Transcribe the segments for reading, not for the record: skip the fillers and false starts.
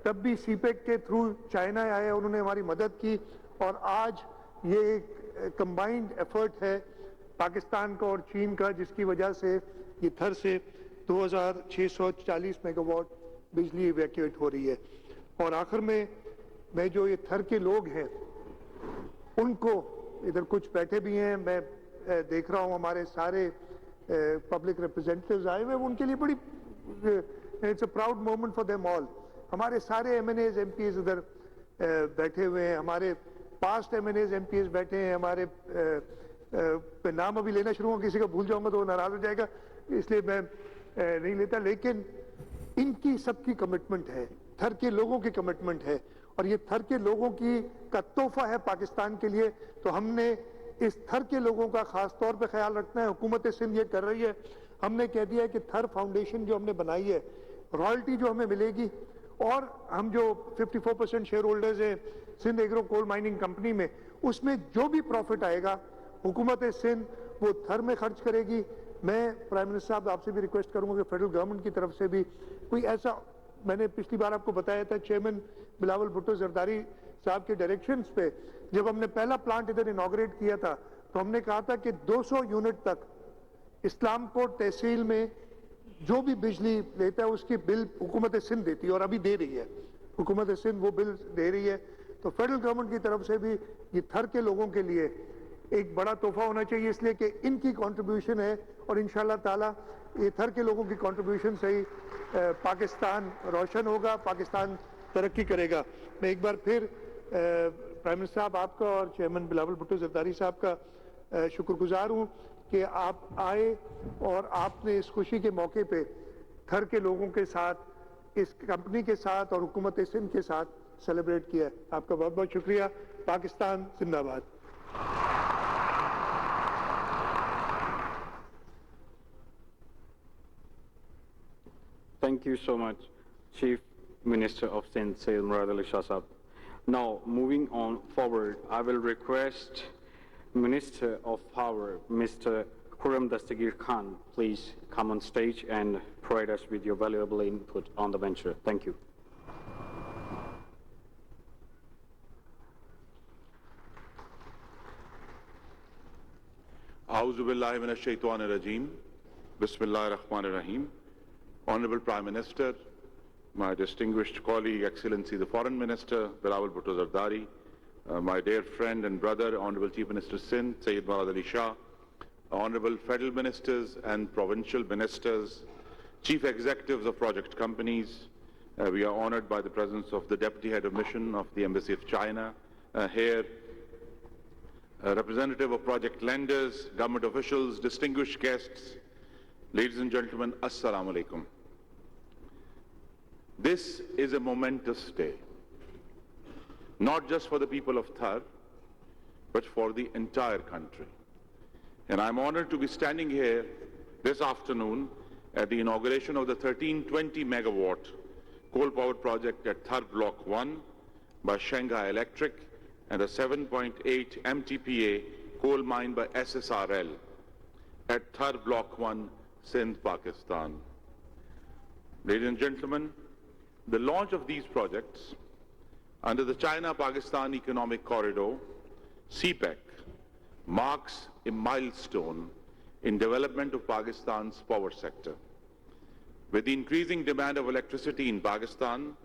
तब भी सीपेक के थ्रू चाइना आए, उन्होंने हमारी मदद की, और आज ये एक कंबाइंड एफर्ट है पाकिस्तान का और चीन का, जिसकी वजह से ये थर से 2640 मेगावाट बिजली इवैक्यूएट हो रही है। और आखिर में मैं जो ये थर के लोग हैं उनको, इधर कुछ बैठे भी हैं, मैं देख रहा हूँ हमारे सारे पब्लिक रिप्रेजेंटेटिव्स आए हुए, उनके लिए बड़ी it's a proud moment for them all. हमारे सारे MNAs MPs इधर बैठे हुए हैं, हमारे पास्ट MNAs MPs बैठे हैं, हमारे नाम अभी लेना शुरू हो, किसी का भूल जाऊंगा तो नाराज हो जाएगा, इसलिए मैं नहीं लेता, लेकिन इनकी सबकी कमिटमेंट है, थर के लोगों की कमिटमेंट है, और ये थर के लोगों की का तोहफा है पाकिस्तान के लिए। तो हमने इस थर के लोगों का खास तौर पे ख्याल रखना है। हुकूमत सिंध ये कर रही है, हमने कह दिया है कि थर फाउंडेशन जो हमने बनाई है, रॉयल्टी जो हमें मिलेगी, और हम जो 54% शेयर होल्डर्स हैं Sindh agro coal mining company में, उसमें जो भी प्रॉफिट आएगा हुकूमत सिंध वो थर में खर्च करेगी। मैं प्राइम मिनिस्टर साहब आपसे भी रिक्वेस्ट करूंगा कि फेडरल गवर्नमेंट की तरफ से भी कोई ऐसा, मैंने पिछली बार आपको बताया था, चेयरमैन बिलावल भुट्टो जरदारी साहब के डायरेक्शंस पे जब हमने पहला प्लांट इधर इनॉग्रेट किया था, तो हमने कहा था कि 200 यूनिट तक इस्लामकोट तहसील में जो भी बिजली लेता है उसकी बिल हुकूमत सिंध देती है, और अभी दे रही है हुकूमत सिंध, वो बिल दे रही है। तो फेडरल गवर्नमेंट की तरफ से भी ये थर के लोगों के लिए एक बड़ा तोहफा होना चाहिए, इसलिए कि इनकी कंट्रीब्यूशन है, और इंशाल्लाह ताला ये थर के लोगों की कंट्रीब्यूशन से ही पाकिस्तान रोशन होगा, पाकिस्तान तरक्की करेगा। मैं एक बार फिर प्राइम मिनिस्टर साहब आपका और चेयरमैन बिलावल भुट्टो जरदारी साहब का शुक्रगुजार हूँ कि आप आए और आपने इस खुशी के मौके पे थर के लोगों के साथ, इस कंपनी के साथ और हुकूमत सिंध के साथ सेलिब्रेट किया है। आपका बहुत बहुत शुक्रिया। पाकिस्तान जिंदाबाद। Thank you so much, Chief Minister of Sindh, Sayyid Murad Ali Shah Sahab. Now, moving on forward, I will request Minister of Power, Mr. Dastagir Khan, please come on stage and provide us with your valuable input on the venture. Thank you. A'udhu billahi minash shaitanir rajeem. Bismillahir Rahmanir Rahim. Honorable Prime Minister, my distinguished colleague, Excellency the Foreign Minister, Bilawal Bhutto Zardari, my dear friend and brother, Honorable Chief Minister Sindh, Sayyid Murad Ali Shah, Honorable Federal Ministers and Provincial Ministers, Chief Executives of project companies, we are honored by the presence of the Deputy Head of Mission of the Embassy of China here, representative of project lenders, government officials, distinguished guests, ladies and gentlemen, Assalamu Alaikum. This is a momentous day, not just for the people of Thar, but for the entire country. And I'm honored to be standing here this afternoon at the inauguration of the 1320 megawatt coal-powered project at Thar Block 1 by Shanghai Electric and a 7.8 MTPA coal mine by SSRL at Thar Block 1, Sindh, Pakistan. Ladies and gentlemen, the launch of these projects under the China-Pakistan Economic Corridor, CPEC, marks a milestone in development of Pakistan's power sector. With the increasing demand of electricity in Pakistan,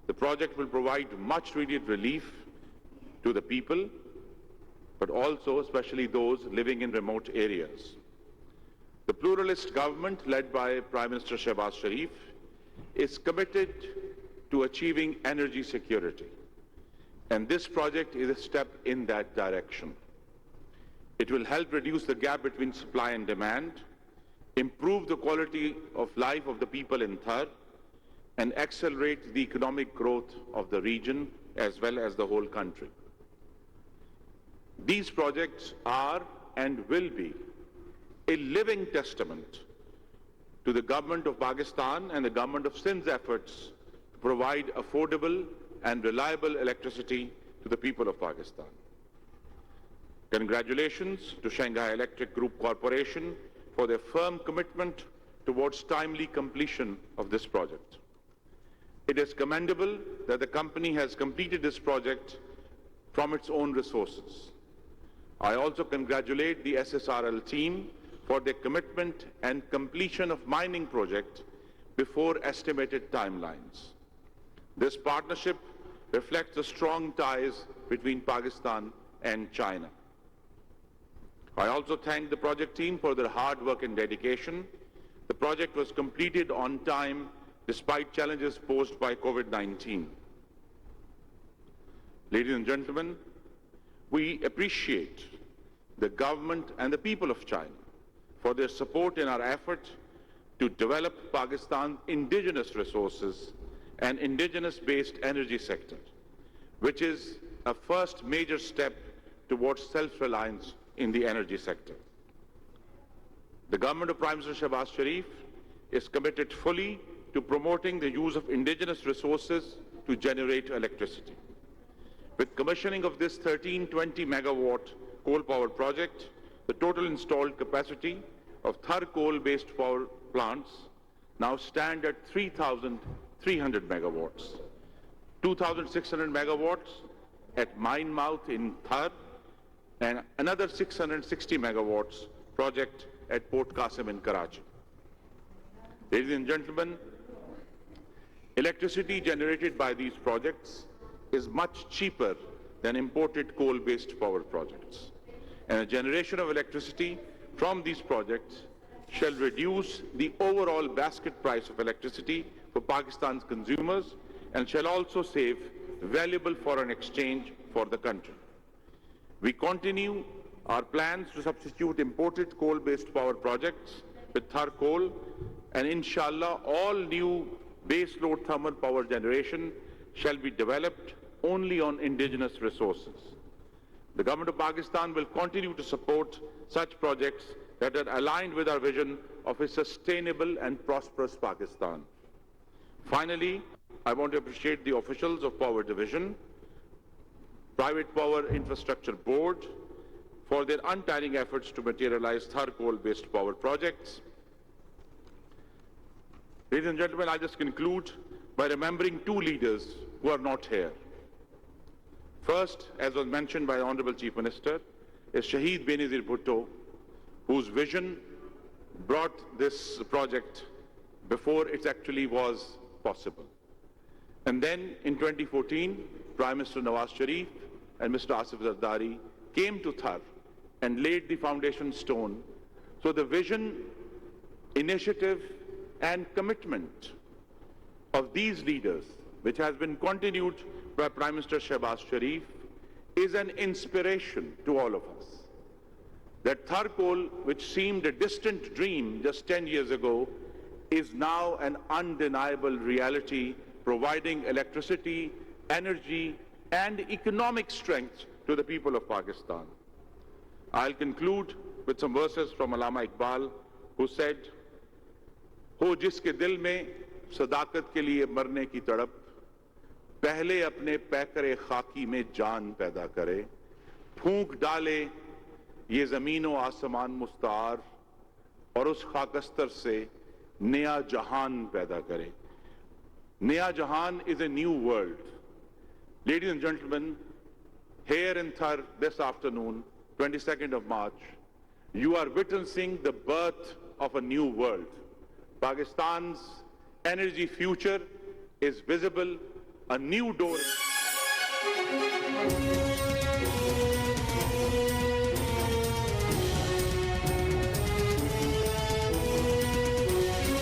the project will provide much needed relief to the people, but also especially those living in remote areas. The pluralist government led by Prime Minister Shehbaz Sharif is committed to achieving energy security, and this project is a step in that direction. It will help reduce the gap between supply and demand, improve the quality of life of the people in Thar, and accelerate the economic growth of the region as well as the whole country. These projects are and will be a living testament to the government of Pakistan and the government of Sindh's efforts to provide affordable and reliable electricity to the people of Pakistan. Congratulations to Shanghai Electric Group Corporation for their firm commitment towards timely completion of this project. It is commendable that the company has completed this project from its own resources. I also congratulate the SSRL team for their commitment and completion of mining project before estimated timelines. This partnership reflects the strong ties between Pakistan and China. I also thank the project team for their hard work and dedication. The project was completed on time despite challenges posed by COVID-19. Ladies and gentlemen, we appreciate the government and the people of China for their support in our effort to develop Pakistan's indigenous resources and indigenous-based energy sector, which is a first major step towards self-reliance in the energy sector. The government of Prime Minister Shehbaz Sharif is committed fully to promoting the use of indigenous resources to generate electricity. With commissioning of this 1320 megawatt coal power project, the total installed capacity of Thar coal-based power plants now stand at 3,300 megawatts, 2,600 megawatts at mine mouth in Thar, and another 660 megawatts project at Port Qasim in Karachi. Ladies and gentlemen, electricity generated by these projects is much cheaper than imported coal-based power projects. And a generation of electricity from these projects shall reduce the overall basket price of electricity for Pakistan's consumers and shall also save valuable foreign exchange for the country. We continue our plans to substitute imported coal-based power projects with Thar coal, and inshallah all new base load thermal power generation shall be developed only on indigenous resources. The government of Pakistan will continue to support such projects that are aligned with our vision of a sustainable and prosperous Pakistan. Finally, I want to appreciate the officials of Power Division, Private Power Infrastructure Board, for their untiring efforts to materialize Thar coal-based power projects. Ladies and gentlemen, I just conclude by remembering two leaders who are not here. First, as was mentioned by the Honorable Chief Minister, is Shaheed Benazir Bhutto, whose vision brought this project before it actually was possible. And then in 2014, Prime Minister Nawaz Sharif and Mr. Asif Zardari came to Thar and laid the foundation stone. So the vision, initiative, and commitment of these leaders, which has been continued by Prime Minister Shehbaz Sharif, is an inspiration to all of us. That Thar coal, which seemed a distant dream just 10 years ago, is now an undeniable reality, providing electricity, energy, and economic strength to the people of Pakistan. I'll conclude with some verses from Allama Iqbal, who said, "हो जिसके दिल में सदाकत के लिए मरने की तड़प, पहले अपने पैकरे खाकी में जान पैदा करे, फूंक डाले ये ज़मीन व आसमान मुस्तार, और उस खाकस्तर से नया जहान पैदा करे." Naya Jahan is a new world. Ladies and gentlemen, here in Thar this afternoon, 22nd of March, you are witnessing the birth of a new world. Pakistan's energy future is visible, a new door.